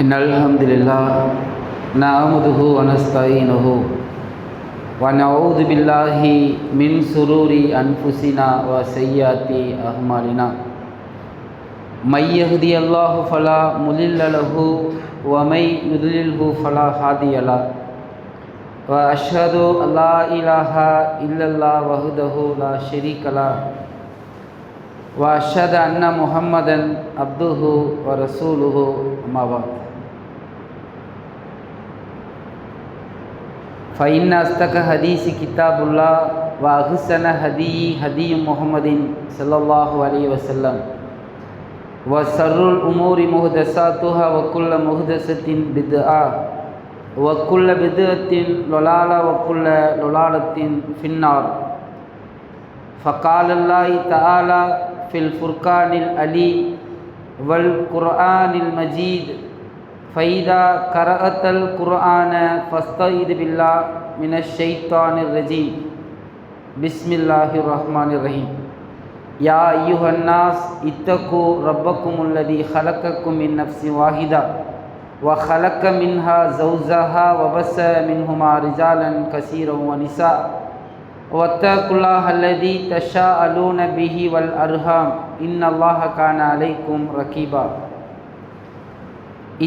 إن الحمد لله نحمده ونستعينه ونعوذ بالله من شرور أنفسنا وسيئات أعمالنا من يهدي الله فلا مضل له ومن يضلله فلا هادي له وأشهد أن لا إله إلا الله وحده لا شريك له وأشهد أن محمدا عبده ورسوله أما بعد فإن أصدق الحديث كتاب الله وأحسن هدي محمد صلى الله عليه وسلم وشر الأمور محدثاتها وكل محدثة بدعة وكل بدعة ضلالة وكل ضلالة في النار فقال الله تعالى في الفرقان العليم والقرآن المجيد فإذا قرأت القرآن فاستعذ بالله من الشيطان الرجيم بسم الله الرحمن الرحيم يا أيها الناس اتقوا ربكم الذي خلقكم من نفس واحدة وخلق منها زوجها وبث منهما رجالا كثيرا ونساء واتقوا الله الذي تساءلون به والأرحام إن الله كان عليكم رقيبا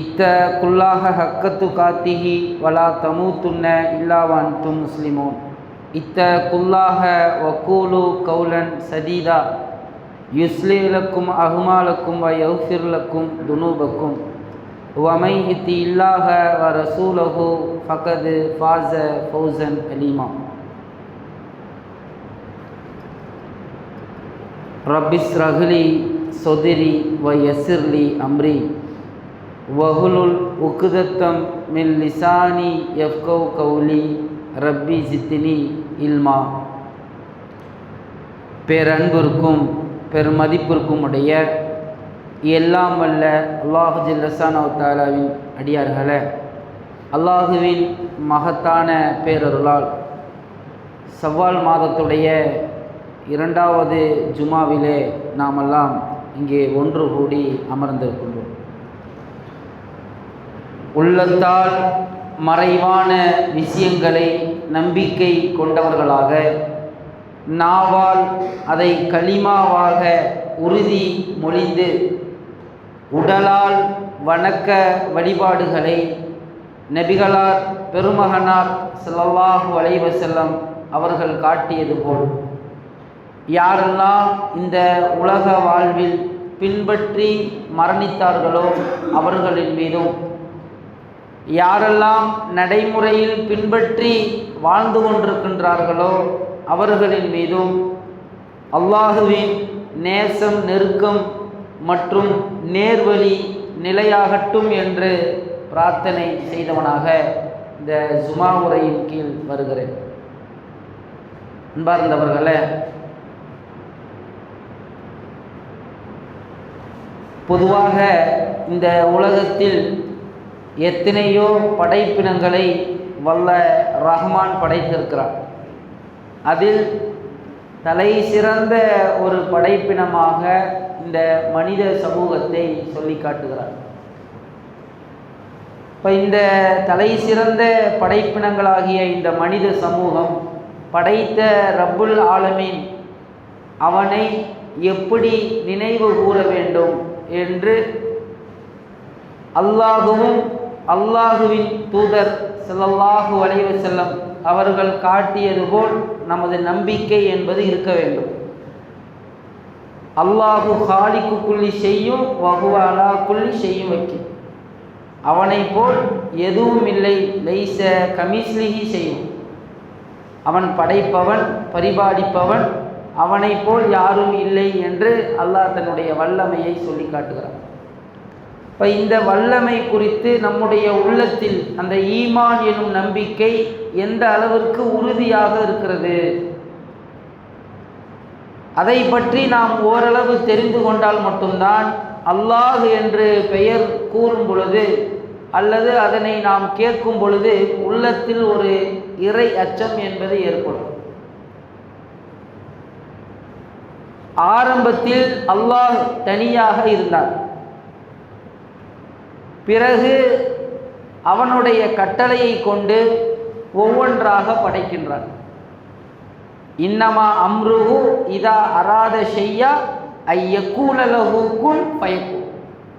اتقوا الله حق تقاته ولا تموتن إلا وأنتم مسلمون اتقوا الله وقولوا قولا سديدا يصلح لكم أعمالكم ويغفر لكم ذنوبكم ومن يطع الله ورسوله فقد فاز فوزا عظيما رب اشرح لي صدري ويسر لي أمري வஹுலுல் உக்தத்தம் மின் லிசானி யஃப்கஹு கௌலி ரப்பி ஜித்னி இல்மா. பேரன்பிற்கும் பெருமதிப்பிற்கும் உடைய எல்லாம் வல்ல அல்லாஹு ஜல்ல ஷானஹு தஆலாவின் அடியார்களே, அல்லாஹுவின் மகத்தான பேரருளால் ஷவ்வால் மாதத்துடைய 2வது ஜுமாவிலே நாமெல்லாம் இங்கே ஒன்று கூடி அமர்ந்திருக்கின்றோம். உள்ளத்தால் மறைவான விஷயங்களை நம்பிக்கை கொண்டவர்களாக, நாவால் அதை கலிமாவாக உறுதி மொழிந்து, உடலால் வணக்க வழிபாடுகளை நபிகளார் பெருமகனார் ஸல்லல்லாஹு அலைஹி வஸல்லம் அவர்கள் காட்டியது போல் யாரெல்லாம் இந்த உலக வாழ்வில் பின்பற்றி மரணித்தார்களோ அவர்களின் மீதும், யாரெல்லாம் நடைமுறையில் பின்பற்றி வாழ்ந்து கொண்டிருக்கின்றார்களோ அவர்களின் மீதும் அல்லாஹுவின் நேசம், நெருக்கம் மற்றும் நேர்வழி நிலையாகட்டும் என்று பிரார்த்தனை செய்தவனாக இந்த ஜுமா உரையின் கீழ் வருகிறேன். அன்பார்ந்தவர்களே, பொதுவாக இந்த உலகத்தில் எத்தனையோ படைப்பினங்களை வல்ல ரஹ்மான் படைத்திருக்கிறார். அதில் தலை சிறந்த ஒரு படைப்பினமாக இந்த மனித சமூகத்தை சொல்லி காட்டுகிறார். இப்போ இந்த தலை சிறந்த படைப்பினங்களாகிய இந்த மனித சமூகம் படைத்த ரப்புல் ஆலமீன் அவனை எப்படி நினைவு கூற வேண்டும் என்று அல்லாஹுவும் அல்லாஹுவின் தூதர் ஸல்லல்லாஹு அலைஹி வஸல்லம் அவர்கள் காட்டியது போல் நமது நம்பிக்கை என்பது இருக்க வேண்டும். அல்லாஹு ஹாலிக்கு குல்லி ஷையும் வஹுவ அலா குல்லி ஷையும் வக்கீல். அவனை போல் எதுவும் இல்லை, லைஸ கமிஸ்லிஹி ஷையும். அவன் படைப்பவன், பரிபாலிப்பவன், அவனை போல் யாரும் இல்லை என்று அல்லாஹ் தன்னுடைய வல்லமையை சொல்லி காட்டுகிறான். இப்போ இந்த வல்லமை குறித்து நம்முடைய உள்ளத்தில் அந்த ஈமான் எனும் நம்பிக்கை எந்த அளவிற்கு உறுதியாக இருக்கிறது, அதை பற்றி நாம் ஓரளவு தெரிந்து கொண்டால் மட்டும்தான் அல்லாஹ் என்று பெயர் கூறும் பொழுது அல்லது அதனை நாம் கேட்கும் பொழுது உள்ளத்தில் ஒரு இறை அச்சம் என்பது ஏற்படும். ஆரம்பத்தில் அல்லாஹ் தனியாக இருந்தார். பிறகு அவனுடைய கட்டளையை கொண்டு ஒவ்வொன்றாக படைக்கின்றான். இன்னமா அம்ருஹு இதா அராத ஷையா ஐயக்கூல லஹு குன் ஃபயக்கூன்.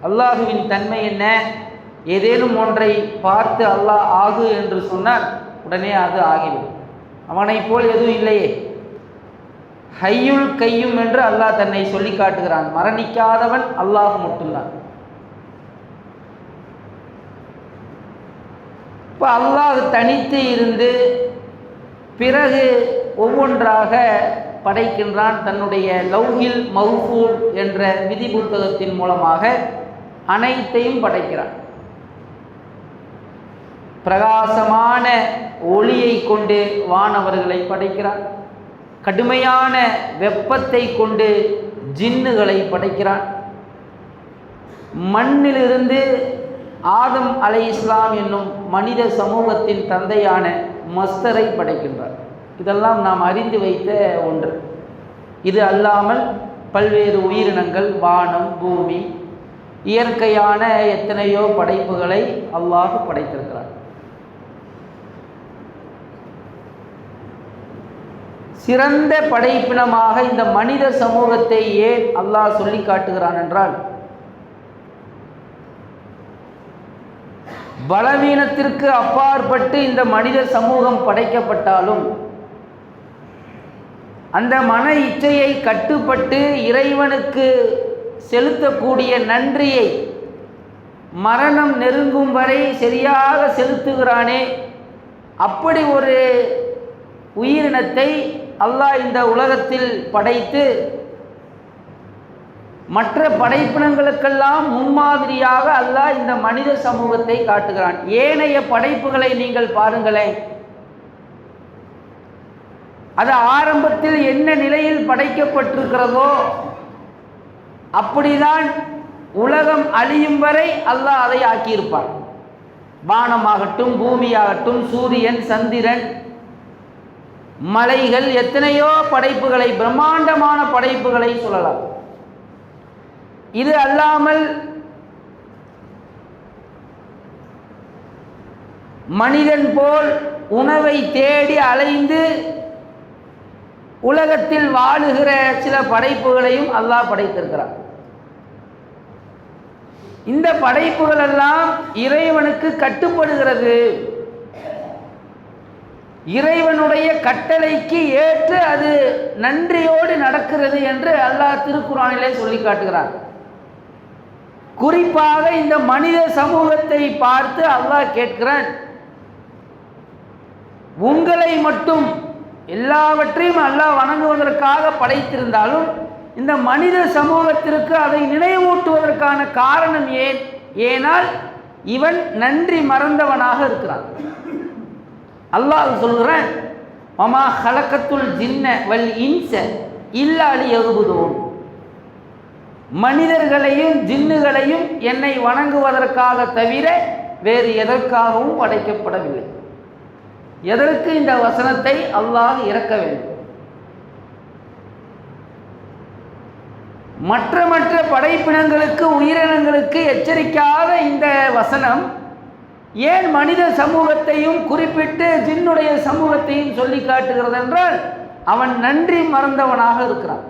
அல்லாஹுவின் தன்மை என்ன? ஏதேனும் ஒன்றை பார்த்து அல்லாஹ் ஆகு என்று சொன்னால் உடனே அது ஆகிவிடும். அவனை போல் எதுவும் இல்லையே. ஹய்யுல் கையும் என்று அல்லாஹ் தன்னை சொல்லி காட்டுகிறான். மரணிக்காதவன் அல்லாஹ் மட்டும்தான். இப்போ அல்லாஹ் தனித்து இருந்து பிறகு ஒவ்வொன்றாக படைக்கின்றான். தன்னுடைய லௌஹில் மஹ்ஃபூல் என்ற விதி புத்தகத்தின் மூலமாக அனைத்தையும் படைக்கிறான். பிரகாசமான ஒளியை கொண்டு வானவர்களை படைக்கிறான். கடுமையான வெப்பத்தை கொண்டு ஜின்னுகளை படைக்கிறான். மண்ணிலிருந்து ஆதம் அலைஹிஸ்ஸலாம் என்னும் மனித சமூகத்தின் தந்தையான மஸ்தரை படைக்கின்றார். இதெல்லாம் நாம் அறிந்து வைத்த ஒன்று. இது அல்லாமல் பல்வேறு உயிரினங்கள், வானம், பூமி, இயற்கையான எத்தனையோ படைப்புகளை அல்லாஹ் படைத்திருக்கிறார். சிறந்த படைப்பினமாக இந்த மனித சமூகத்தை ஏன் அல்லாஹ் சொல்லி காட்டுகிறான் என்றால், பலவீனத்திற்கு அப்பாற்பட்டு இந்த மனித சமூகம் படைக்கப்பட்டாலும் அந்த மன இச்சையை கட்டுப்பட்டு இறைவனுக்கு செலுத்தக்கூடிய நன்றியை மரணம் நெருங்கும் வரை சரியாக செலுத்துகிறானே, அப்படி ஒரு உயிரினத்தை அல்லாஹ் இந்த உலகத்தில் படைத்து மற்ற படைப்பினங்களுக்கெல்லாம் முன்மாதிரியாக அல்லாஹ் இந்த மனித சமூகத்தை காட்டுகிறான். ஏனைய படைப்புகளை நீங்கள் பாருங்களேன். அது ஆரம்பத்தில் என்ன நிலையில் படைக்கப்பட்டிருக்கிறதோ அப்படிதான் உலகம் அழியும் வரை அல்லாஹ் அதை ஆக்கியிருப்பான். வானமாகட்டும், பூமியாகட்டும், சூரியன், சந்திரன், மலைகள், எத்தனையோ படைப்புகளை, பிரம்மாண்டமான படைப்புகளை சொல்லலாம். இது அல்லாமல் மனிதன் போல் உணவை தேடி அலைந்து உலகத்தில் வாழுகிற சில படைப்புகளையும் அல்லாஹ் படைத்திருக்கிறார். இந்த படைப்புகள் எல்லாம் இறைவனுக்கு கட்டுப்படுகிறது. இறைவனுடைய கட்டளைக்கு ஏற்று அது நன்றியோடு நடக்கிறது என்று அல்லாஹ் திருக்குர்ஆனிலே சொல்லி காட்டுகிறார். குறிப்பாக இந்த மனித சமூகத்தை பார்த்து அல்லாஹ் கேட்கிறான், உங்களை மட்டும் எல்லாவற்றையும் அல்லாஹ் வணங்குவதற்காக படைத்திருந்தாலும் இந்த மனித சமூகத்திற்கு அதை நினைவூட்டுவதற்கான காரணம் ஏன்? ஏனால் இவன் நன்றி மறந்தவனாக இருக்கிறான். அல்லாஹ் சொல்கிறான், மமா ஹலக்கத்துல் ஜின்ன வல் இன்ச இல்லா லியஅ்புதூன். மனிதர்களையும் ஜின்னுகளையும் என்னை வணங்குவதற்காக தவிர வேறு எதற்காகவும் படைக்கப்படவில்லை. எதற்கு இந்த வசனத்தை அல்லாஹ் இறக்க வேண்டும்? மற்ற படைப்பினங்களுக்கு, உயிரினங்களுக்கு எச்சரிக்காத இந்த வசனம் ஏன் மனித சமூகத்தையும் குறிப்பிட்டு ஜின்னுடைய சமூகத்தையும் சொல்லி காட்டுகிறது என்றால், அவன் நன்றி மறந்தவனாக இருக்கிறான்.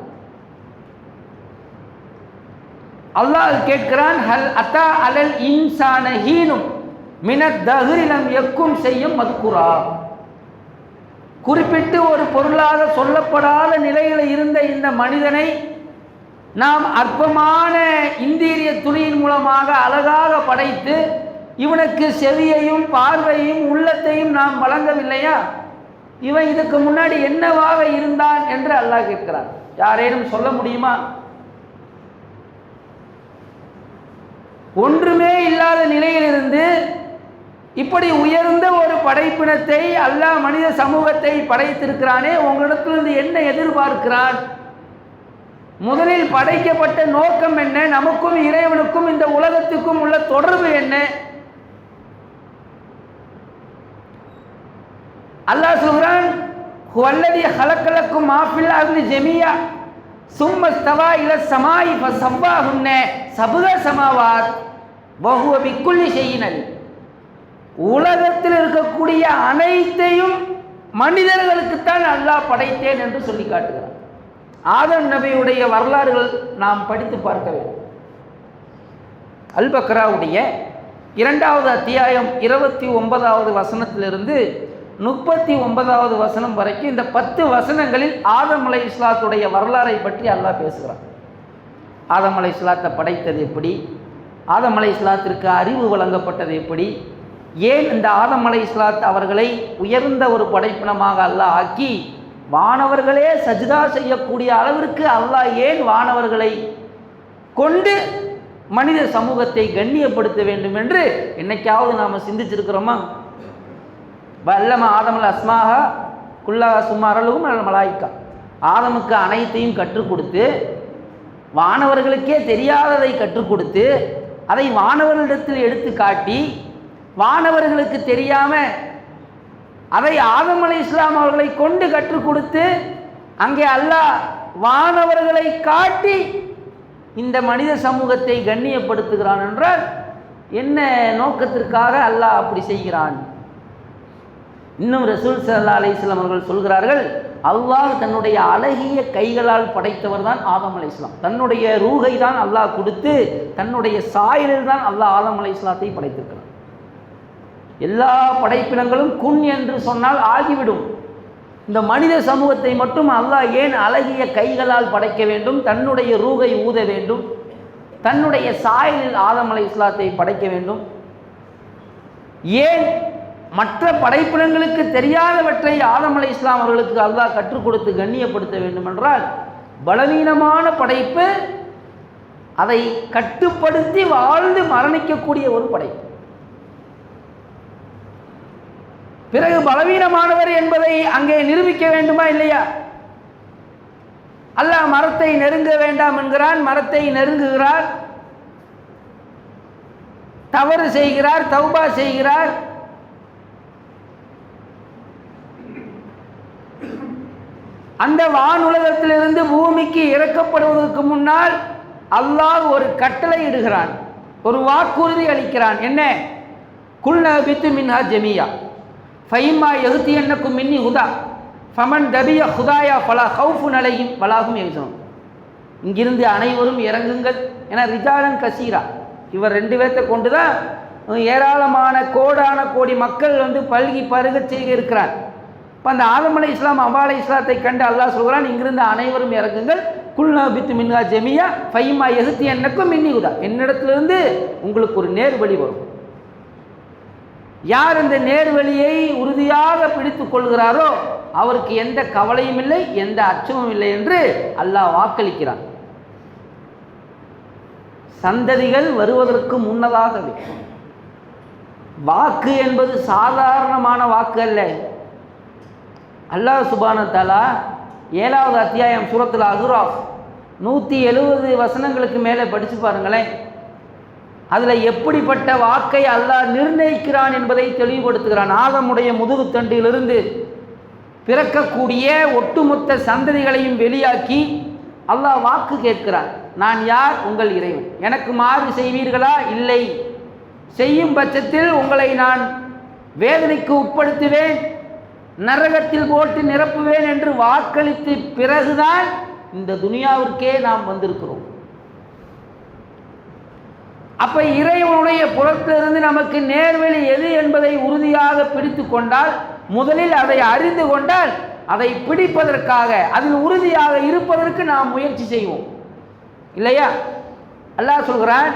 அல்லாஹ் கேட்கிறான், ஹல் அத்தா அலல் இன்சான ஹீனும் மினத் தஹ்ரி லம் யக்குன் செய்யும் மத்குரா. குறிப்பிட்டு ஒரு பொருளாக சொல்லப்படாத நிலையில் இருந்த இந்த மனிதனை நாம் அற்பமான இந்திரிய துளியின் மூலமாக அழகாக படைத்து இவனுக்கு செவியையும் பார்வையும் உள்ளத்தையும் நாம் வழங்கவில்லையா? இவன் இதுக்கு முன்னாடி என்னவாக இருந்தான் என்று அல்லாஹ் கேட்கிறான். யாரேனும் சொல்ல முடியுமா? ஒன்றுமே இல்லாத நிலையிலிருந்து இப்படி உயர்ந்த ஒரு படைப்பினத்தை அல்லாஹ் மனித சமூகத்தை படைத்திருக்கிறானே, உங்களிடத்திலிருந்து என்ன எதிர்பார்க்கிறான்? முதலில் படைக்கப்பட்ட நோக்கம் என்ன? நமக்கும் இறைவனுக்கும் இந்த உலகத்துக்கும் உள்ள தொடர்பு என்ன? அல்லாஹ் சொல்கிறான், ஹுவல்லதி ஹலக்கலக்கும் மா ஃபில் அர்தி ஜமீஆ சும்ம ஸ்தவா இல ஸமாஇ ஃபஸவ்வாஹுன்ன சப்அ ஸமாவாத். வஹுவ பிக்குல்லி ஷைஇன் அலீம். உலகத்தில் இருக்கக்கூடிய அனைத்தையும் மனிதர்களுக்குத்தான் அல்லாஹ் படைத்தேன் என்று சொல்லி காட்டுகிறார். ஆதம் நபியுடைய வரலாறுகள் நாம் படித்து பார்க்க வேண்டும். அல் பக்ராவுடைய 2வது அத்தியாயம் 29வது வசனத்திலிருந்து 39வது வசனம் வரைக்கும் இந்த 10 வசனங்களில் ஆதம் அலைஹிஸ்ஸலாத்துடைய வரலாறை பற்றி அல்லாஹ் பேசுகிறார். ஆதம் அலைஹிஸ்ஸலாத்தை படைத்தது எப்படி, ஆதம் அலைஹிஸ்ஸலாத்திற்கு அறிவு வழங்கப்பட்டது எப்படி, ஏன் இந்த ஆதம் அலைஹிஸ்ஸலாத் அவர்களை உயர்ந்த ஒரு படைப்பினமாக அல்லாஹ் ஆக்கி வானவர்களே சஜ்தா செய்யக்கூடிய அளவிற்கு அல்லாஹ் ஏன் வானவர்களை கொண்டு மனித சமூகத்தை கண்ணியப்படுத்த வேண்டும் என்று என்னைக்காவது நாம் சிந்திச்சிருக்கிறோமா? வல்லம ஆதமல் அஸ்மாஹா குல்லா சும்மாரலும் மலாய்க்கா. ஆதமுக்கு அனைத்தையும் கற்றுக் கொடுத்து வானவர்களுக்கே தெரியாததை கற்றுக் கொடுத்து அதை வானவர்களிடத்தில் எடுத்து காட்டி வானவர்களுக்கு தெரியாம அதை ஆதம் அலைஹிஸ்ஸலாம் அவர்களை கொண்டு கற்றுக் கொடுத்து அங்கே அல்லாஹ் வானவர்களை காட்டி இந்த மனித சமூகத்தை கண்ணியப்படுத்துகிறான் என்றால் என்ன நோக்கத்திற்காக அல்லாஹ் அப்படி செய்கிறான்? இன்னும் ரசூல் ஸல்லல்லாஹு அலைஹி வஸல்லம் அவர்கள் சொல்கிறார்கள், அல்லாஹ் தன்னுடைய அழகிய கைகளால் படைத்தவர் தான் ஆதம் அலைஹிஸ்ஸலாம். தன்னுடைய ரூஹை தான் அல்லாஹ் கொடுத்து தன்னுடைய சாயலில் தான் அல்லாஹ் ஆதம் அலைஹிஸ்ஸலாத்தை படைத்திருக்கிறார். எல்லா படைப்பினங்களும் குன் என்று சொன்னால் ஆகிவிடும். இந்த மனித சமூகத்தை மட்டும் அல்லாஹ் ஏன் அழகிய கைகளால் படைக்க வேண்டும், தன்னுடைய ரூகை ஊத வேண்டும், தன்னுடைய சாயலில் ஆதம் அலைஹிஸ்ஸலாத்தை படைக்க வேண்டும்? ஏன் மற்ற படைப்பினங்களுக்கு தெரியாதவற்றை ஆதம் அலைஹிஸ்ஸலாம் அவர்களுக்கு அல்லாஹ் கற்றுக் கொடுத்து கண்ணியப்படுத்த வேண்டும் என்றால், பலவீனமான படைப்பு அதை கட்டுப்படுத்தி வாழ்ந்து மரணிக்கக்கூடிய ஒரு படைப்பு. பிறகு பலவீனமானவர் என்பதை அங்கே நிரூபிக்க வேண்டுமா இல்லையா? அல்லாஹ் மரத்தை நெருங்க வேண்டாம் என்கிறான், மரத்தை நெருங்குகிறார், தவறு செய்கிறார், தௌபா செய்கிறார். அந்த வானுலகத்திலிருந்து பூமிக்கு இறக்கப்படுவதற்கு முன்னால் அல்லாஹ் ஒரு கட்டளை இடுகிறான், ஒரு வாக்குறுதி அளிக்கிறான். என்ன? குல்னா பித்து மின்ஹா ஜமியா ஃபைமா யஹ்தியன்னக்கும் மின்னி ஹுதா ஃபமன் தபிய ஹுதாயா ஃபலா ஹவுஃபுன் அலைஹிம் வலாஹும் யஹ்சனூன். இங்கிருந்து அனைவரும் இறங்குங்கள் என ரிஜாலன் கசீரா, இவர் 2 பேர்த்தை கொண்டு தான் ஏராளமான கோடான கோடி மக்கள் பல்கி பருக செய்க இருக்கிறார். இப்போ அந்த ஆதம் அலைஹிஸ்ஸலாம் அவ்வா அலைஹிஸ்ஸலாத்தை கண்டு அல்லாஹ் சொல்கிறான், இங்கிருந்து அனைவரும் இறங்குங்கள், குல்னா பித்து மின்ஹா ஜமியா ஃபைமா யஹ்தியன்னக்கும் மின்னி ஹுதா, என்னிடத்திலிருந்து உங்களுக்கு ஒரு நேர்வழி வரும். யார் இந்த நேர்வழியை உறுதியாக பிடித்து கொள்கிறாரோ அவருக்கு எந்த கவலையும் இல்லை, எந்த அச்சமும் இல்லை என்று அல்லாஹ் வாக்களிக்கிறான். சந்ததிகள் வருவதற்கு முன்னதாகவே. வாக்கு என்பது சாதாரணமான வாக்கு அல்ல. அல்லாஹ் சுப்ஹானஹு வ தஆலா 7வது அத்தியாயம் சூரத்துல் அஹ்ராஃப் 170 வசனங்களுக்கு மேலே படித்து பாருங்களேன். அதில் எப்படிப்பட்ட வாக்கை அல்லாஹ் நிர்ணயிக்கிறான் என்பதை தெளிவுபடுத்துகிறான். ஆதமுடைய முதுகுத்தண்டிலிருந்து பிறக்கக்கூடிய ஒட்டுமொத்த சந்ததிகளையும் வெளியாக்கி அல்லாஹ் வாக்கு கேட்கிறான். நான் யார்? உங்கள் இறைவன். எனக்கு மாறு செய்வீர்களா? இல்லை. செய்யும் பட்சத்தில் உங்களை நான் வேதனைக்கு உட்படுத்துவேன், நரகத்தில் போட்டு நிரப்புவேன் என்று வாக்களித்து பிறகுதான் இந்த துனியாவிற்கே நாம் வந்திருக்கிறோம். அப்ப இறைவனுடைய புறத்திலிருந்து நமக்கு நேர்வழி எது என்பதை உறுதியாக பிடித்து கொண்டால், முதலில் அதை அறிந்து கொண்டால் அதை பிடிப்பதற்காக அதில் உறுதியாக இருப்பதற்கு நாம் முயற்சி செய்வோம் இல்லையா? அல்லாஹ் சொல்கிறான்,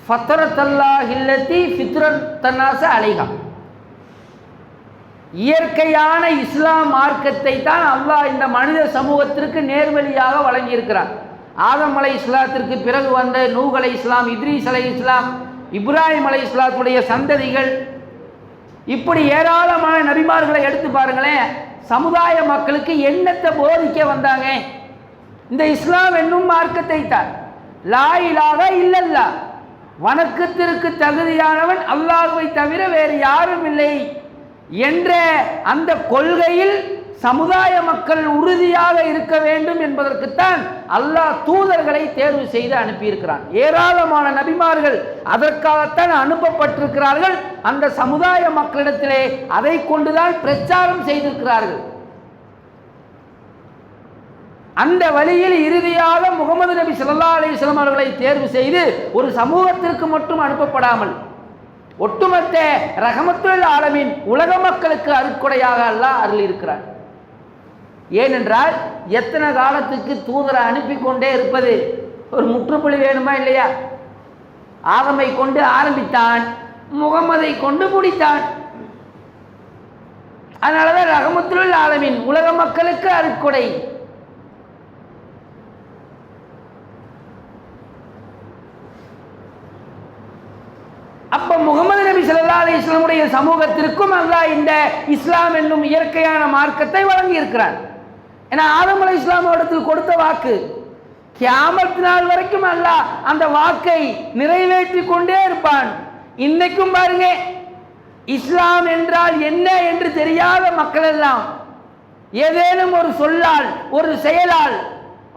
ஃபத்ரத்தல்லாஹில்லதி ஃபித்ரத்தன்னாஸ அலைஹா, இயற்கையான இஸ்லாம் மார்க்கத்தை தான் அல்லாஹ் இந்த மனித சமூகத்திற்கு நேர்வழியாக வழங்கியிருக்கிறான். ஆதம் அலைஹிஸ்ஸலாத்திற்கு பிறகு வந்த நூஹ் அலைஹிஸ்ஸலாம், இத்ரீஸ் அலைஹிஸ்ஸலாம், இப்ராஹிம் அலைஹிஸ்ஸலாத்துடைய சந்ததிகள், இப்படி ஏராளமான நபிமார்களை எடுத்து பாருங்களேன். சமுதாய மக்களுக்கு என்னத்தை போதிக்க வந்தாங்க? இந்த இஸ்லாம் என்னும் மார்க்கத்தை தான். லா இலாஹா இல்லல்லாஹ், வணக்கத்திற்கு தகுதியானவன் அல்லாஹ்வை தவிர வேறு யாரும் இல்லை என்ற அந்த கொள்கையில் சமுதாய மக்கள் உறுதியாக இருக்க வேண்டும் என்பதற்குத்தான் அல்லாஹ் தூதர்களை தேர்வு செய்து அனுப்பியிருக்கிறான். ஏராளமான நபிமார்கள் அதற்காகத்தான் அனுப்பப்பட்டிருக்கிறார்கள். அந்த சமுதாய மக்களிடத்திலே அதை கொண்டுதான் பிரச்சாரம் செய்திருக்கிறார்கள். அந்த வழியில் இறுதியாக முகமது நபி ஸல்லல்லாஹு அலைஹி வஸல்லம் அவர்களை தேர்வு செய்து ஒரு சமூகத்திற்கு மட்டும் அனுப்பப்படாமல் ஒட்டுமொத்த ரஹமத்துல் ஆலமீன் உலக மக்களுக்கு அருட்கொடையாக அல்லாஹ் அருளியிருக்கிறார். ஏனென்றால் எத்தனை காலத்துக்கு தூதரை அனுப்பி கொண்டே இருப்பது? ஒரு முற்றுப்புள்ளி வேணுமா இல்லையா? ஆதமை கொண்டு ஆரம்பித்தான், முகமதை கொண்டு முடித்தான். அதனாலதான் ரஹமத்துல் ஆலமீன் உலக மக்களுக்கு அருட்கொடை. அப்ப முகமது நபி ஸல்லல்லாஹு அலைஹி வஸல்லம் உடைய சமூகத்திற்கும் அல்லாஹ் இந்த இஸ்லாம் என்னும் இயற்கையான மார்க்கத்தை வழங்கி இருக்கிறான். ஏன்னா ஆதம் அலைஹிஸ்ஸலாம் இடத்தில் கொடுத்த வாக்கு கியாமத் நாள் வரைக்கும் அல்லாஹ் அந்த வாக்கை நிறைவேற்றி கொண்டே இருப்பான். இன்னைக்கும் பாருங்க, இஸ்லாம் என்றால் என்ன என்று தெரியாத மக்கள் எல்லாம் ஏதேனும் ஒரு சொல்லால் ஒரு செயலால்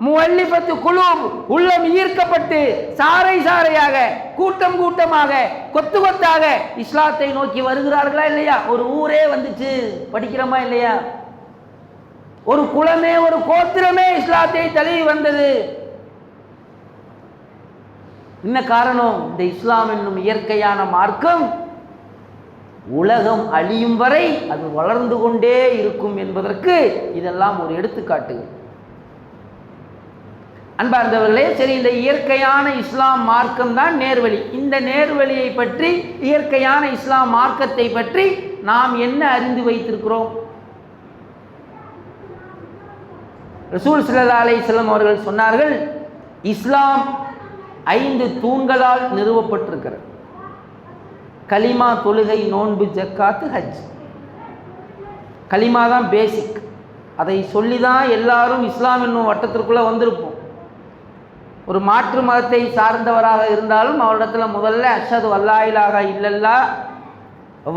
முஅல்லிஃபத்து குலூப் உள்ளம் ஈர்க்கப்பட்டு சாறை சாறையாக கூட்டம் கூட்டமாக கொத்து கொத்தாக இஸ்லாத்தை நோக்கி வருகிறார்களா இல்லையா? ஒரு ஊரே வந்துச்சு படிக்கிறோமா இல்லையா? ஒரு குலமே ஒரு கோத்திரமே இஸ்லாத்தை தழுவி வந்தது. என்ன காரணம்? இந்த இஸ்லாம் என்னும் இயற்கையான மார்க்கம் உலகம் அழியும் வரை அது வளர்ந்து கொண்டே இருக்கும் என்பதற்கு இதெல்லாம் ஒரு எடுத்துக்காட்டு. அன்பார்ந்தவர்களே, சரி, இந்த இயற்கையான இஸ்லாம் மார்க்கம் தான் நேர்வழி. இந்த நேர்வழியை பற்றி, இயற்கையான இஸ்லாம் மார்க்கத்தை பற்றி நாம் என்ன அறிந்து வைத்திருக்கிறோம்? ரசூல் ஸல்லல்லாஹு அலைஹி வஸல்லம் அவர்கள் சொன்னார்கள், இஸ்லாம் 5 தூண்களால் நிறுவப்பட்டிருக்கிறது. கலிமா, தொழுகை, நோன்பு, ஜக்காத்து, ஹஜ். கலிமா தான் பேசிக். அதை சொல்லி தான் எல்லாரும் இஸ்லாம் என்னும் வட்டத்திற்குள்ளே வந்திருப்போம். ஒரு மாற்று மதத்தை சார்ந்தவராக இருந்தாலும் அவரிடத்தில் முதல்ல அஷ்ஹது அல்லா இலாஹா இல்லல்லாஹ்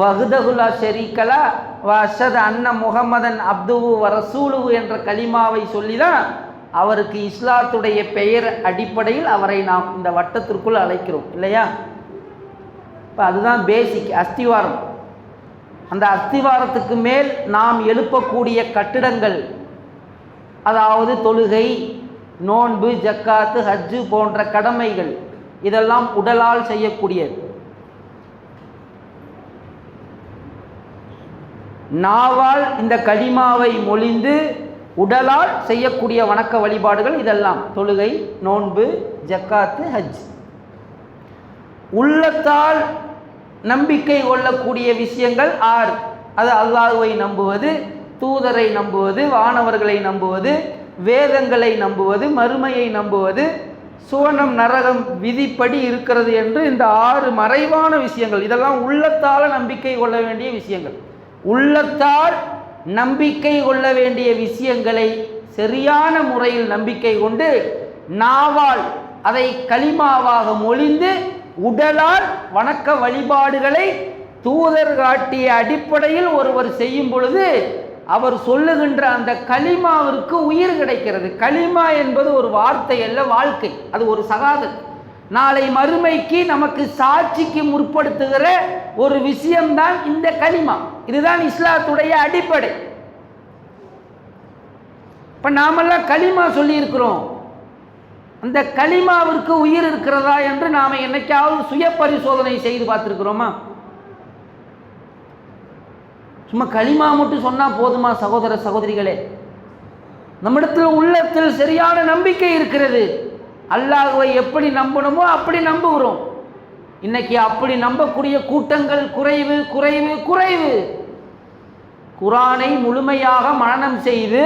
வஹ்தஹு லா ஷரீக லஹ் வ அஷ்ஹது அன்ன முஹம்மதன் அப்துஹு வ ரசூலுஹு என்ற கலிமாவை சொல்லி தான் அவருக்கு இஸ்லாத்துடைய பெயர் அடிப்படையில் அவரை நாம் இந்த வட்டத்திற்குள் அழைக்கிறோம் இல்லையா? இப்போ அதுதான் பேசிக், அஸ்திவாரம். அந்த அஸ்திவாரத்துக்கு மேல் நாம் எழுப்பக்கூடிய கட்டிடங்கள், அதாவது தொழுகை, நோன்பு, ஜக்காத்து, ஹஜ்ஜு போன்ற கடமைகள், இதெல்லாம் உடலால் செய்யக்கூடியது. நாவால் இந்த கலிமாவை மொழிந்து உடலால் செய்யக்கூடிய வணக்க வழிபாடுகள் இதெல்லாம் தொழுகை, நோன்பு, ஜக்காத்து, ஹஜ். உள்ளத்தால் நம்பிக்கை கொள்ளக்கூடிய விஷயங்கள் 6. அது அல்லாஹ்வை நம்புவது, தூதரை நம்புவது, வானவர்களை நம்புவது, வேதங்களை நம்புவது, மறுமையை நம்புவது, சுவனம் நரகம் விதிப்படி இருக்கிறது என்று இந்த 6 மறைவான விஷயங்கள். இதெல்லாம் உள்ளத்தால் நம்பிக்கை கொள்ள வேண்டிய விஷயங்கள். உள்ளத்தால் நம்பிக்கை கொள்ள வேண்டிய விஷயங்களை சரியான முறையில் நம்பிக்கை கொண்டு நாவால் அதை கலிமாவாக மொழிந்து உடலால் வணக்க வழிபாடுகளை தூதர் காட்டிய அடிப்படையில் ஒருவர் செய்யும் பொழுது அவர் சொல்லுகின்ற அந்த கலிமாவிற்கு உயிர் கிடைக்கிறது. கலிமா என்பது ஒரு வார்த்தை அல்ல, வாழ்க்கை. அது ஒரு சகாதத். நாளை மறுமைக்கு நமக்கு சாட்சிக்கு முற்படுத்துகிற ஒரு விஷயம்தான் இந்த கலிமா. இதுதான் இஸ்லாத்துடைய அடிப்படை. இப்போ நாமெல்லாம் கலிமா சொல்லி இருக்கிறோம். அந்த கலிமாவிற்கு உயிர் இருக்கிறதா என்று நாம் என்னைக்காவது சுய பரிசோதனை செய்து பார்த்துருக்கிறோமா? சும்மா கலிமா மட்டும் சொன்னால் போதுமா? சகோதர சகோதரிகளே, நம்மிடத்தில் உள்ளத்தில் சரியான நம்பிக்கை இருக்கிறது. அல்லாஹ்வை எப்படி நம்பணுமோ அப்படி நம்புகிறோம். இன்னைக்கு அப்படி நம்பக்கூடிய கூட்டங்கள் குறைவு குறைவு குறைவு. குர்ஆனை முழுமையாக மனனம் செய்து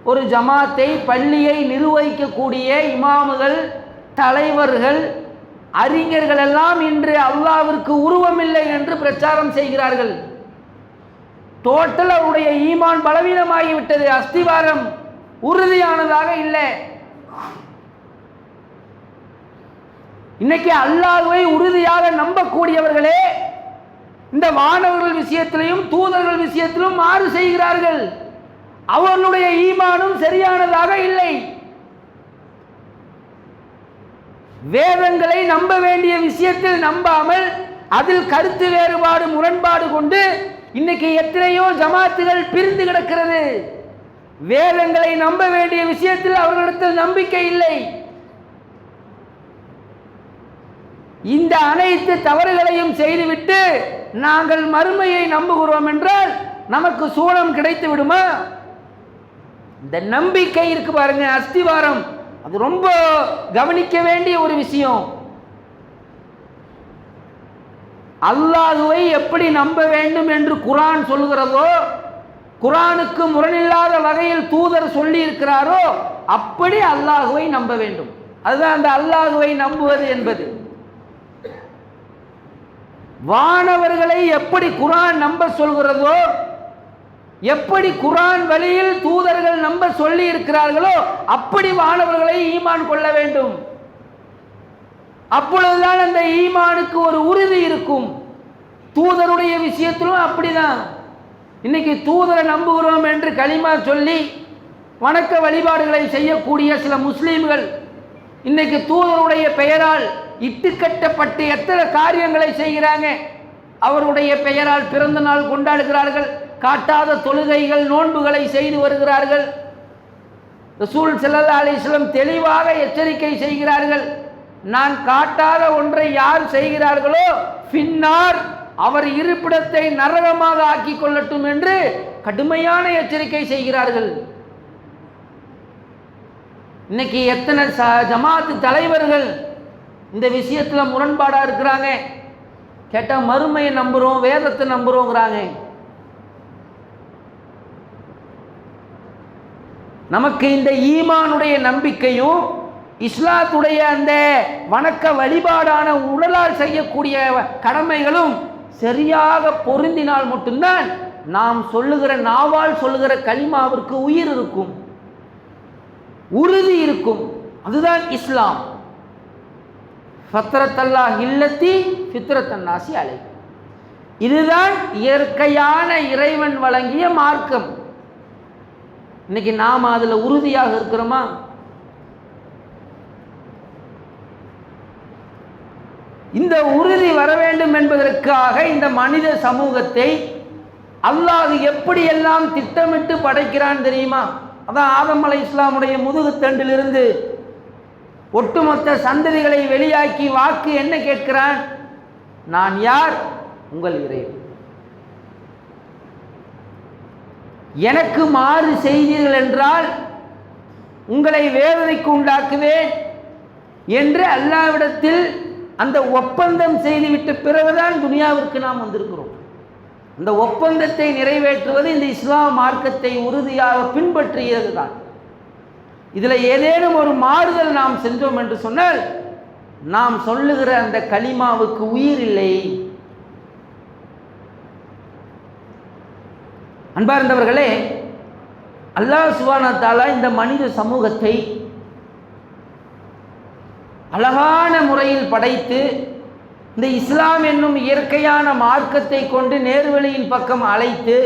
ஒரு ஜமாத்தை, பள்ளியை நிர்வகிக்கக்கூடிய இமாமுகள், தலைவர்கள், அறிஞர்கள் எல்லாம் இன்று அல்லாஹ்விற்கு உருவமில்லை என்று பிரச்சாரம் செய்கிறார்கள். டோட்டல் அவருடைய ஈமான் பலவீனமாகிவிட்டது. அஸ்திவாரம் உறுதியானதாக இல்லை. இன்னைக்கு அல்லாஹ்வை உறுதியாக நம்பக்கூடியவர்களே இந்த வானவர்கள் விஷயத்திலையும் தூதர்கள் விஷயத்திலும் மாறு செய்கிறார்கள். அவர்களுடைய ஈமானும் சரியானதாக இல்லை. வேதங்களை நம்ப வேண்டிய விஷயத்தில் நம்பாமல் அதில் கருத்து வேறுபாடு முரண்பாடு கொண்டு இன்னைக்கு எத்தனையோ ஜமாத்துகள் பிரிந்து கிடக்கிறது. வேதங்களை நம்ப வேண்டிய விஷயத்தில் அவர்களிடத்தில் நம்பிக்கை இல்லை. இந்த அனைத்து தவறுகளையும் செய்துவிட்டு நாங்கள் மறுமையை நம்புகிறோம் என்றால் நமக்கு சூனம் கிடைத்து விடுமா? இந்த நம்பிக்கை இருக்கு பாருங்க, அஸ்திவாரம், அது ரொம்ப கவனிக்க வேண்டிய ஒரு விஷயம். அல்லாஹ்வை எப்படி நம்ப வேண்டும் என்று குர்ஆன் சொல்கிறதோ, குர்ஆனுக்கு முரணில்லாத வகையில் தூதர் சொல்லி இருக்கிறாரோ அப்படி அல்லாஹ்வை நம்ப வேண்டும். அதுதான் அந்த அல்லாஹ்வை நம்புவது என்பது. வானவர்களை எப்படி குர்ஆன் நம்ப சொல்கிறதோ, எப்படி குர்ஆன் வழியில் தூதர்கள் நம்ப சொல்லி இருக்கிறார்களோ அப்படி வானவர்களை ஈமான் கொள்ள வேண்டும். அப்பொழுதுதான் அந்த ஈமானுக்கு ஒரு உறுதி இருக்கும். தூதருடைய விஷயத்திலும் அப்படிதான். இன்னைக்கு தூதரை நம்புகிறோம் என்று கலிமா சொல்லி வணக்க வழிபாடுகளை செய்யக்கூடிய சில முஸ்லீம்கள் இன்னைக்கு தூதருடைய பெயரால் இட்டுக்கட்டப்பட்டு எத்தனை காரியங்களை செய்கிறாங்க. அவருடைய பெயரால் பிறந்த நாள் கொண்டாடுகிறார்கள், காட்டாத தொழுகைகள் நோன்புகளை செய்து வருகிறார்கள். ரசூல் ஸல்லல்லாஹு அலைஹி வஸல்லம் தெளிவாக எச்சரிக்கை செய்கிறார்கள். நான் காட்டாத ஒன்றை யார் செய்கிறார்களோ பின்னார் அவர் இருப்பிடத்தை நரகமாக ஆக்கிக் கொள்ளட்டும் என்று கடுமையான எச்சரிக்கை செய்கிறார்கள். இன்னைக்கு எத்தனை ஜமாத்து தலைவர்கள் இந்த விஷயத்துல முரண்பாடா இருக்கிறாங்க. கேட்டா மறுமையை நம்புறோம், வேதத்தை நம்புறோங்கிறாங்க. நமக்கு இந்த ஈமானுடைய நம்பிக்கையும் இஸ்லாத்துடைய அந்த வணக்க வழிபாடான உடலால் செய்யக்கூடிய கடமைகளும் சரியாக பொருந்தினால் மட்டும்தான் நாம் சொல்லுகிற நாவால் சொல்லுகிற கலிமாவிற்கு உயிர் இருக்கும், உறுதி இருக்கும். அதுதான் இஸ்லாம். ஃபத்ரத்தல்லாஹ் இல்லத்தி ஃபித்ரத்தன்னாசி அலை. இதுதான் இயற்கையான இறைவன் வழங்கிய மார்க்கம். இன்னைக்கு நாம் அதில் உறுதியாக இருக்கிறோமா? இந்த உறுதி வர வேண்டும் என்பதற்காக இந்த மனித சமூகத்தை அல்லாஹ் எப்படியெல்லாம் திட்டமிட்டு படைக்கிறான் தெரியுமா? அதான் ஆதம் அலைஹிஸ்ஸலாமுடைய முதுகுத்தண்டிலிருந்து ஒட்டுமொத்த சந்ததிகளை வெளியாக்கி வாக்கு என்ன கேட்கிறான்? நான் யார்? உங்கள் இறைவன். எனக்கு மாறு செய்தீர்கள் என்றால் உங்களை வேதனைக்கு உண்டாக்குவேன் என்று அல்லாஹ்விடத்தில் அந்த ஒப்பந்தம் செய்துவிட்ட பிறகுதான் துனியாவிற்கு நாம் வந்திருக்கிறோம். அந்த ஒப்பந்தத்தை நிறைவேற்றுவது இந்த இஸ்லாம் மார்க்கத்தை உறுதியாக பின்பற்றியது தான். இதில் ஏதேனும் ஒரு மாறுதல் நாம் செஞ்சோம் என்று சொன்னால் நாம் சொல்லுகிற அந்த கலிமாவுக்கு உயிர் இல்லை. அன்பார்ந்தவர்களே, அல்லாஹ் சுப்ஹானஹு வ தஆலா இந்த மனித சமூகத்தை அழகான முறையில் படைத்து இந்த இஸ்லாம் என்னும் இயற்கையான மார்க்கத்தை கொண்டு நேர்வழியின் பக்கம் அழைத்து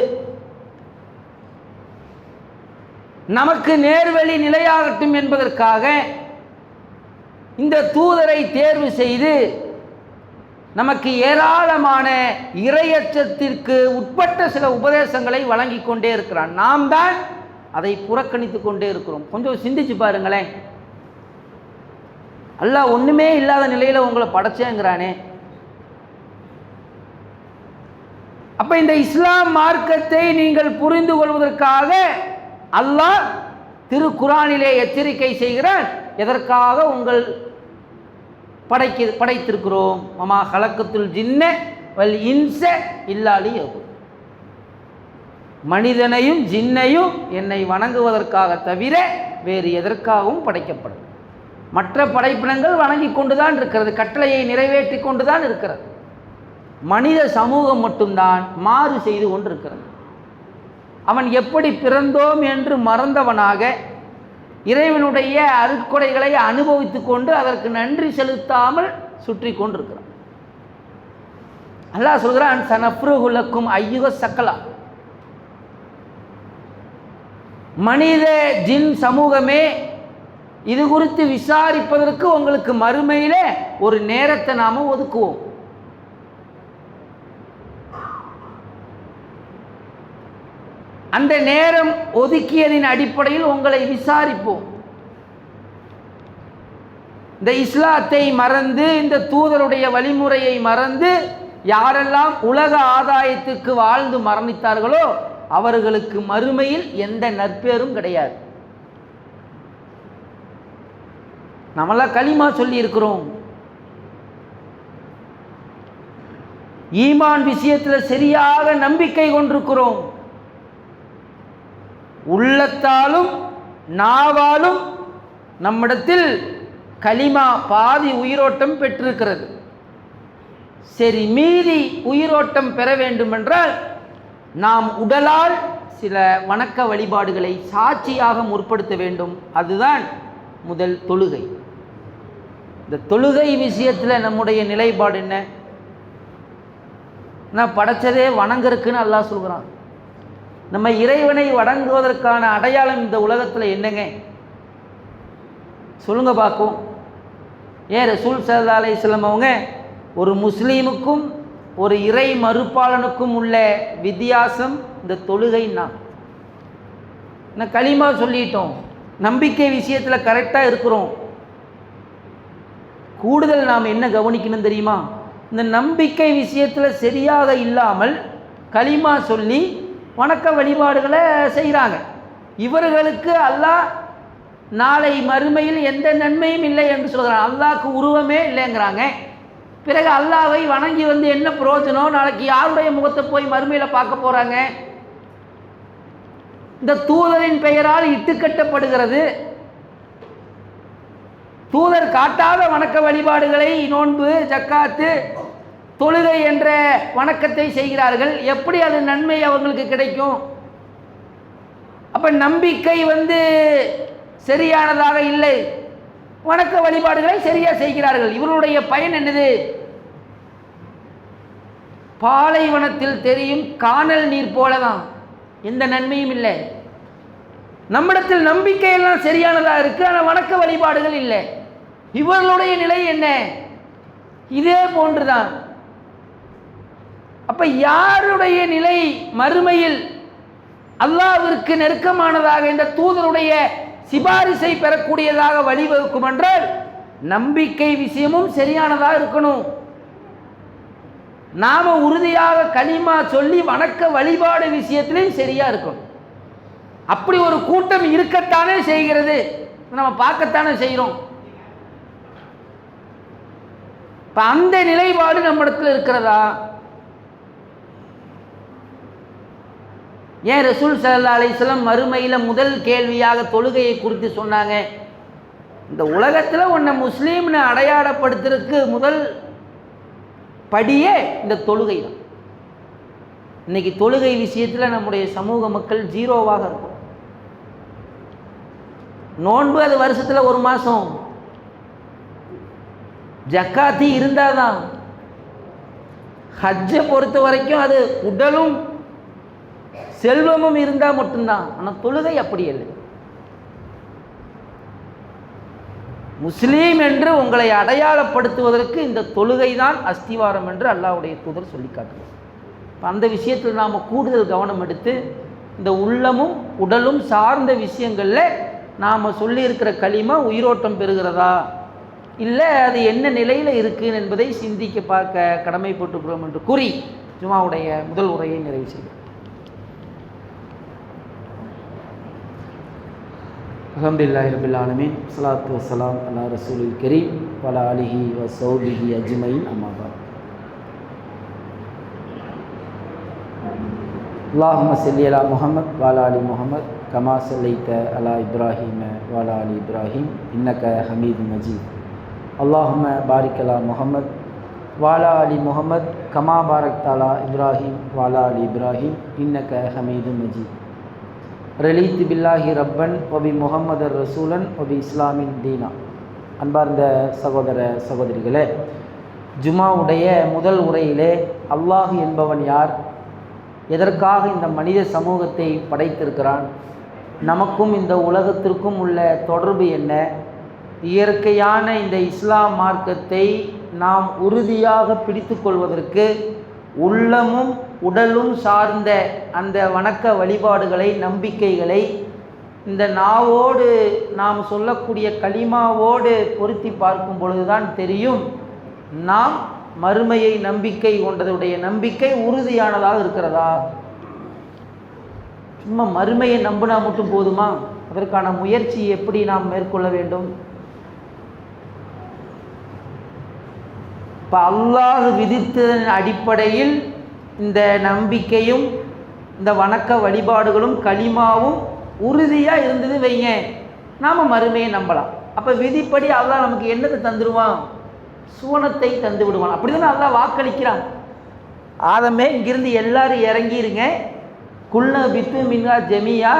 நமக்கு நேர்வழி நிலையாகட்டும் என்பதற்காக இந்த தூதரை தேர்வு செய்து நமக்கு ஏராளமான இறையச்சத்திற்கு உட்பட்ட சில உபதேசங்களை வழங்கி கொண்டே இருக்கிறான். நாம் தான் அதை புறக்கணித்து கொண்டே இருக்கிறோம். கொஞ்சம் சிந்திச்சு பாருங்களேன். அல்லாஹ் ஒன்றுமே இல்லாத நிலையில் உங்களை படைச்சேங்கிறானே. அப்போ இந்த இஸ்லாம் மார்க்கத்தை நீங்கள் புரிந்து கொள்வதற்காக அல்லாஹ் திருக்குர்ஆனிலே எச்சரிக்கை செய்கிறான். எதற்காக உங்கள் படைத்திருக்கிறோம்? மமா ஹலக்கத்துல் ஜின்ன வல் இன்ஸ இல்லா லியஅபுதூன். மனிதனையும் ஜின்னையும் என்னை வணங்குவதற்காக தவிர வேறு எதற்காகவும் படைக்கப்படும். மற்ற படைப்பினங்கள் வணங்கி கொண்டுதான் இருக்கிறது, கட்டளையை நிறைவேற்றி கொண்டுதான் இருக்கிறது. மனித சமூகம் மட்டும்தான் மாறு செய்து கொண்டிருக்கிறது. அவன் எப்படி பிறந்தோம் என்று மறந்தவனாக இறைவனுடைய அருட்கொடைகளை அனுபவித்து கொண்டு அதற்கு நன்றி செலுத்தாமல் சுற்றி கொண்டிருக்கிறான். அல்லாஹ் சொல்கிறான், சனஃப்ருஹு லக்கும் ஐயுக சக்கலா. மனித ஜின் சமூகமே, இது குறித்து விசாரிப்பதற்கு உங்களுக்கு மறுமையில ஒரு நேரத்தை நாம ஒதுக்குவோம். அந்த நேரம் ஒதுக்கியதின் அடிப்படையில் உங்களை விசாரிப்போம். இந்த இஸ்லாத்தை மறந்து, இந்த தூதருடைய வழிமுறையை மறந்து யாரெல்லாம் உலக ஆதாயத்துக்கு வாழ்ந்து மரணித்தார்களோ அவர்களுக்கு மறுமையில் எந்த நற்பேரும் கிடையாது. நம்மளாம் களிமா சொல்லி இருக்கிறோம், ஈமான் விஷயத்தில் சரியாக நம்பிக்கை கொண்டிருக்கிறோம், உள்ளத்தாலும் நாவாலும் நம்மிடத்தில் களிமா பாதி உயிரோட்டம் பெற்றிருக்கிறது. சரி, மீதி உயிரோட்டம் பெற வேண்டுமென்றால் நாம் உடலால் சில வணக்க வழிபாடுகளை சாட்சியாக முற்படுத்த வேண்டும். அதுதான் முதல் தொழுகை. இந்த தொழுகை விஷயத்தில் நம்முடைய நிலைப்பாடு என்ன? நான் படைச்சதே வணங்குறதுக்குன்னு அல்லாஹ் சொல்கிறான். நம்ம இறைவனை வணங்குவதற்கான அடையாளம் இந்த உலகத்தில் என்னங்க சொல்லுங்க பார்க்கும். ஏன் ரசூல் ஸல்லல்லாஹு அலைஹி வஸல்லம் அவங்க ஒரு முஸ்லீமுக்கும் ஒரு இறை மறுப்பாளனுக்கும் உள்ள வித்தியாசம் இந்த தொழுகைன்னா. நான் களிமா சொல்லிட்டோம், நம்பிக்கை விஷயத்தில் கரெக்டாக இருக்கிறோம். கூடுதல் நாம் என்ன கவனிக்கணும் தெரியுமா? இந்த நம்பிக்கை விஷயத்தில் சரியாக இல்லாமல் களிமா சொல்லி வணக்க வழிபாடுகளை செய்கிறாங்க. இவர்களுக்கு அல்லாஹ் நாளை மறுமையில் எந்த நன்மையும் இல்லை என்று சொல்கிறான். அல்லாஹ்க்கு உருவமே இல்லைங்கிறாங்க. பிறகு அல்லாஹ்வை வணங்கி வந்து என்ன பிரயோஜனம்? நாளைக்கு யாருடைய முகத்தை போய் மறுமையில் பார்க்க போகிறாங்க? இந்த தூதரின் பெயரால் இட்டுக்கட்டப்படுகிறது. தூதர் காட்டாத வணக்க வழிபாடுகளை, நோன்பு, ஜக்காத்து, தொழுகை என்ற வணக்கத்தை செய்கிறார்கள். எப்படி அது நன்மை அவங்களுக்கு கிடைக்கும்? அப்ப நம்பிக்கை சரியானதாக இல்லை, வணக்க வழிபாடுகளை சரியா செய்கிறார்கள். இவருடைய பயன் என்னது? பாலைவனத்தில் தெரியும் காணல் நீர் போலதான், எந்த நன்மையும் இல்லை. நம்மிடத்தில் நம்பிக்கை எல்லாம் சரியானதா இருக்கு, ஆனால் வணக்க வழிபாடுகள் இல்லை. இவர்களுடைய நிலை என்ன? இதே போன்றுதான். அப்ப யாருடைய நிலை மறுமையில் அல்லாஹ்விற்கு நெருக்கமானதாக, இந்த தூதருடைய சிபாரிசை பெறக்கூடியதாக வழிவகுக்கும் என்றால் நம்பிக்கை விஷயமும் சரியானதாக இருக்கணும். நாம உறுதியாக களிமா சொல்லி வணக்க வழிபாடு விஷயத்திலையும் சரியா இருக்கணும். அப்படி ஒரு கூட்டம் இருக்கத்தானே செய்கிறது, நம்ம பார்க்கத்தானே செய்கிறோம். இப்ப அந்த நிலைப்பாடு நம்மிடத்தில் இருக்கிறதா? ஏன் ரசூல் ஸல்லல்லாஹு அலைஹி வஸல்லம் மறுமையில் முதல் கேள்வியாக தொழுகையை குறித்து சொன்னாங்க? இந்த உலகத்தில் உன்னை முஸ்லீம்னு அடையாளப்படுத்துறதுக்கு முதல் படியே இந்த தொழுகை தான். இன்னைக்கு தொழுகை விஷயத்தில் நம்முடைய சமூக மக்கள் ஜீரோவாக இருக்கும். நோன்பு அது வருஷத்தில் ஒரு மாதம், ஜக்காத்தி இருந்தாதான். ஹஜ்ஜை பொறுத்த வரைக்கும் அது உடலும் செல்வமும் இருந்தால் மட்டும்தான். ஆனால் தொழுகை அப்படி இல்லை. முஸ்லீம் என்று உங்களை அடையாளப்படுத்துவதற்கு இந்த தொழுகை தான் அஸ்திவாரம் என்று அல்லாஹ்வுடைய தூதர் சொல்லி காட்டுகிறார். அந்த விஷயத்தில் நாம் கூடுதல் கவனம் எடுத்து இந்த உள்ளமும் உடலும் சார்ந்த விஷயங்களில் நாம் சொல்லியிருக்கிற களிமா உயிரோட்டம் பெறுகிறதா, இல்லை அது என்ன நிலையில் இருக்குது என்பதை சிந்திக்க பார்க்க கடமைப்பட்டுக்கிறோம் என்று கூறி ஜுமாவுடைய முதல் உரையை நிறைவு செய்கிறோம். அல்ஹம்துலில்லாஹி ரப்பில் ஆலமீன், ஸலாத்து வஸ்ஸலாம் அலா ரசூலில் கரீம் வலா ஆலிஹி வ ஸஹ்பிஹி அஜ்மஈன், அம்மா பஅத். அல்லாஹும்ம ஸல்லி அலா முஹம்மத் வ அலா ஆலி முஹம்மத் கமா ஸல்லைத அலா இப்ராஹீம வ அலா ஆலி இப்ராஹீம் இன்னக ஹமீதும் மஜீத். அல்லாஹும்ம பாரிக் அலா முஹம்மத் வ அலா ஆலி முஹம்மத் கமா பாரக்த அலா இப்ராஹீம் வ அலா ஆலி இப்ராஹீம் இன்னக ஹமீதும் மஜீத். ரலீத்து பில்லாஹி ரப்பன் ஒபி முஹம்மதர் ரசூலன் ஒபி இஸ்லாமின் தீனா. அன்பார்ந்த சகோதர சகோதரிகளே, ஜுமாவுடைய முதல் உரையிலே அல்லாஹ் என்பவன் யார், எதற்காக இந்த மனித சமூகத்தை படைத்திருக்கிறான், நமக்கும் இந்த உலகத்திற்கும் உள்ள தொடர்பு என்ன? இயற்கையான இந்த இஸ்லாம் மார்க்கத்தை நாம் உறுதியாக பிடித்து கொள்வதற்கு உள்ளமும் உடலும் சார்ந்த அந்த வணக்க வழிபாடுகளை, நம்பிக்கைகளை இந்த நாவோடு நாம் சொல்லக்கூடிய கலிமாவோடு பொருத்தி பார்க்கும் பொழுதுதான் தெரியும் நாம் மறுமையை நம்பிக்கை கொண்டதுடைய நம்பிக்கை உறுதியானதாக இருக்கிறதா. சும்மா மறுமையை நம்பினா மட்டும் போதுமா? அதற்கான முயற்சி எப்படி நாம் மேற்கொள்ள வேண்டும்? இப்போ அல்லாஹ் விதித்ததன் அடிப்படையில் இந்த நம்பிக்கையும் இந்த வணக்க வழிபாடுகளும் கலிமாவும் உறுதியாக இருந்தது வைங்க, நாம் மறுமையை நம்பலாம். அப்போ விதிப்படி அல்லாஹ் நமக்கு என்னத்தை தந்துடுவான்? சுவனத்தை தந்து விடுவான். அப்படி தானே அல்லாஹ் வாக்களிக்கிறான். ஆதமே இங்கிருந்து எல்லாரும் இறங்கிருங்க, குல்ன பித்து மின்ஹா ஜமியா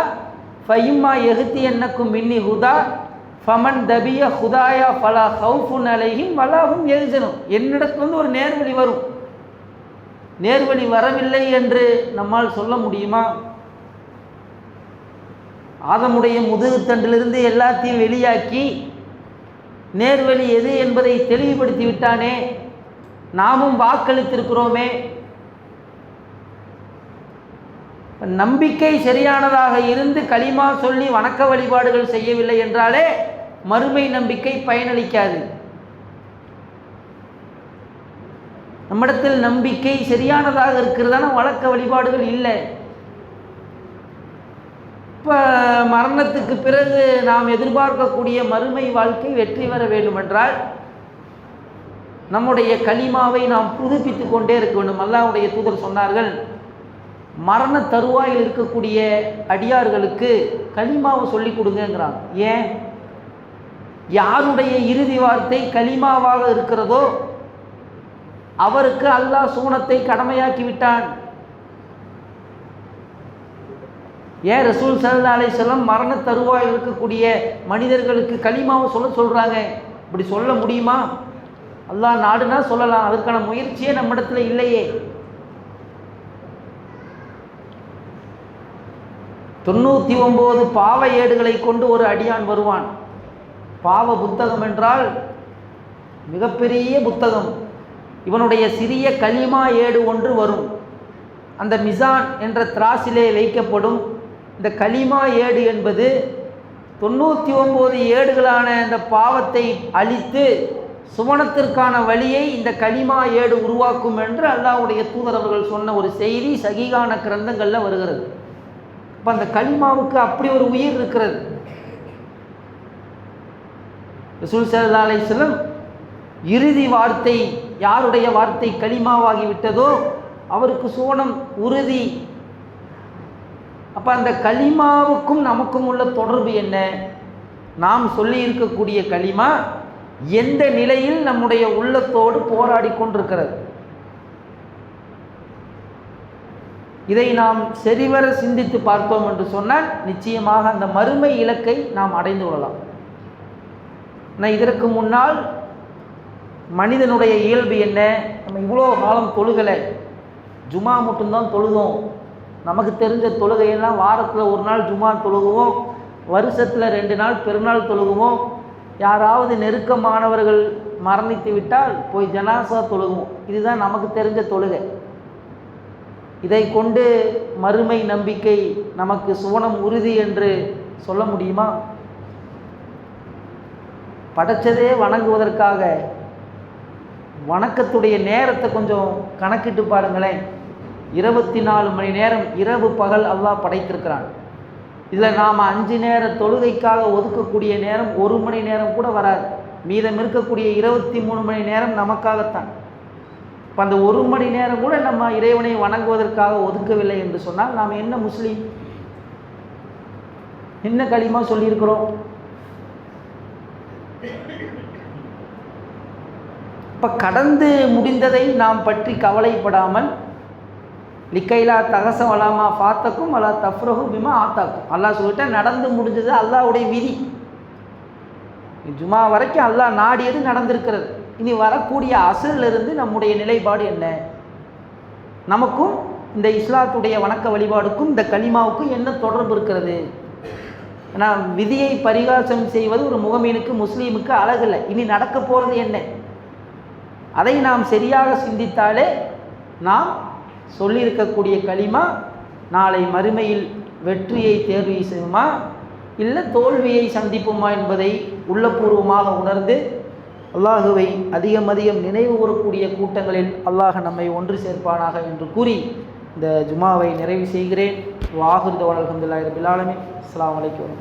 ஃபைம்மா எகுத்தி என்னக்கும் மின்னி ஹுதா ஃபமன் தபிய ஹுதாயா ஃபலா ஹவுஃபுன் அலைஹிம் வலாஹும் யஹ்சனுன். என்னிடத்துல ஒரு நேர்வழி வரும். நேர்வழி வரவில்லை என்று நம்மால் சொல்ல முடியுமா? ஆதமுடைய முதுகுத்தண்டிலிருந்து எல்லாத்தையும் வெளியாக்கி நேர்வழி எது என்பதை தெளிவுபடுத்தி விட்டானே. நாமும் வாக்களித்திருக்கிறோமே. நம்பிக்கை சரியானதாக இருந்து கலிமா சொல்லி வணக்க வழிபாடுகள் செய்யவில்லை என்றாலே மறுமை நம்பிக்கை பயனளிக்காது. நம்மிடத்தில் நம்பிக்கை சரியானதாக இருக்கிறதான வணக்க வழிபாடுகள் இல்லை. இப்போ மரணத்துக்கு பிறகு நாம் எதிர்பார்க்கக்கூடிய மறுமை வாழ்க்கை வெற்றி பெற வேண்டுமென்றால் நம்முடைய கலிமாவை நாம் புதுப்பித்து கொண்டே இருக்க வேண்டும். அல்லாஹ்வுடைய தூதர் சொன்னார்கள், மரண தருவாயில் இருக்கக்கூடிய அடியார்களுக்கு கலிமாவை சொல்லி கொடுங்கிறாங்க. ஏன்? யாருடைய இறுதி வார்த்தை கலிமாவாக இருக்கிறதோ அவருக்கு அல்லாஹ் சூனத்தை கடமையாக்கி விட்டான். ஏன் ரசூல் ஸல்லல்லாஹு அலைஹி வஸல்லம் மரண தருவாயில் இருக்கக்கூடிய மனிதர்களுக்கு கலிமாவை சொல்கிறாங்க? இப்படி சொல்ல முடியுமா? அல்லாஹ் நாடுனா சொல்லலாம், அதற்கான முயற்சியே நம்மிடத்தில் இல்லையே. 99 பாவ ஏடுகளை கொண்டு ஒரு அடியான் வருவான். பாவ புத்தகம் என்றால் மிகப்பெரிய புத்தகம். இவனுடைய சிறிய கலிமா ஏடு ஒன்று வரும். அந்த மிசான் என்ற திராசிலே வைக்கப்படும். இந்த கலிமா ஏடு என்பது 99 ஏடுகளான இந்த பாவத்தை அழித்து சுவனத்திற்கான வழியை இந்த கலிமா ஏடு உருவாக்கும் என்று அல்லாஹ்வுடைய தூதர் அவர்கள் சொன்ன ஒரு செய்தி சஹீஹான கிரந்தங்களில் வருகிறது. இப்போ அந்த கலிமாவுக்கு அப்படி ஒரு உயிர் இருக்கிறது. ரசூல் ஸல்லல்லாஹு அலைஹி வஸல்லம் இறுதி வார்த்தை யாருடைய வார்த்தை கலிமாவாகி விட்டதோ அவருக்கு சுவனம் உறுதி. அப்போ அந்த கலிமாவுக்கும் நமக்கும் உள்ள தொடர்பு என்ன? நாம் சொல்லி இருக்கக்கூடிய கலிமா எந்த நிலையில் நம்முடைய உள்ளத்தோடு போராடி கொண்டிருக்கிறது? இதை நாம் சரிவர சிந்தித்து பார்த்தோம் என்று சொன்னால் நிச்சயமாக அந்த மறுமை இலக்கை நாம் அடைந்து கொள்ளலாம். ஆனால் இதற்கு முன்னால் மனிதனுடைய இயல்பு என்ன? நம்ம இவ்வளோ காலம் தொழுகலை, ஜுமா மட்டும்தான் தொழுதோம். நமக்கு தெரிஞ்ச தொழுகையெல்லாம் வாரத்தில் ஒரு நாள் ஜுமா தொழுகுவோம், வருஷத்தில் 2 நாள் பெருநாள் தொழுகுவோம். யாராவது நெருக்கமானவர்கள் மரணித்து விட்டால் போய் ஜனாசா தொழுகுவோம். இதுதான் நமக்கு தெரிஞ்ச தொழுகை. இதை கொண்டு மறுமை நம்பிக்கை நமக்கு சுவனம் உறுதி என்று சொல்ல முடியுமா? படைச்சதே வணங்குவதற்காக. வணக்கத்துடைய நேரத்தை கொஞ்சம் கணக்கிட்டு பாருங்களேன். 24 மணி நேரம் இரவு பகல் அல்லாஹ் படைத்திருக்கிறான். இதில் நாம் 5 நேர தொழுகைக்காக ஒதுக்கக்கூடிய நேரம் 1 மணி நேரம் கூட வராது. மீதம் இருக்கக்கூடிய 23 மணி நேரம் நமக்காகத்தான். இப்போ அந்த 1 மணி நேரம் கூட நம்ம இறைவனை வணங்குவதற்காக ஒதுக்கவில்லை என்று சொன்னால் நாம் என்ன முஸ்லீம்? என்ன களிமா சொல்லியிருக்கிறோம்? இப்போ கடந்து முடிந்ததை நாம் பற்றி கவலைப்படாமல் லிக்கைலா தகசம் அலாமா ஃபாத்தக்கும் அலா தஃப்ரஹு பிமா ஆத்தாக்கும். அல்லாஹ் சொல்லிட்டா நடந்து முடிஞ்சது அல்லாஹ்வுடைய விதி. ஜுமா வரைக்கும் அல்லாஹ் நாடியது நடந்திருக்கிறது. இனி வரக்கூடிய அசலிலிருந்து நம்முடைய நிலைப்பாடு என்ன? நமக்கும் இந்த இஸ்லாத்துடைய வணக்க வழிபாடுக்கும் இந்த கலிமாவுக்கும் என்ன தொடர்பு இருக்கிறது? ஏன்னா விதியை பரிகாசம் செய்வது ஒரு முகமீனுக்கு முஸ்லீமுக்கு அழகில்லை. இனி நடக்க போகிறது என்ன, அதை நாம் சரியாக சிந்தித்தாலே நாம் சொல்லியிருக்கக்கூடிய களிமா நாளை மறுமையில் வெற்றியை தேர்வு செய்யுமா இல்லை தோல்வியை சந்திப்புமா என்பதை உள்ளபூர்வமாக உணர்ந்து அல்லாஹுவை அதிகம் நினைவு கூறக்கூடிய கூட்டங்களில் அல்லாஹ் நம்மை ஒன்று சேர்ப்பானாக என்று கூறி இந்த ஜுமாவை நிறைவு செய்கிறேன். வாஹிர் தஅவானா அல்ஹம்துலில்லாஹி ரப்பில் ஆலமீன். அஸ்ஸலாமு அலைக்கும்.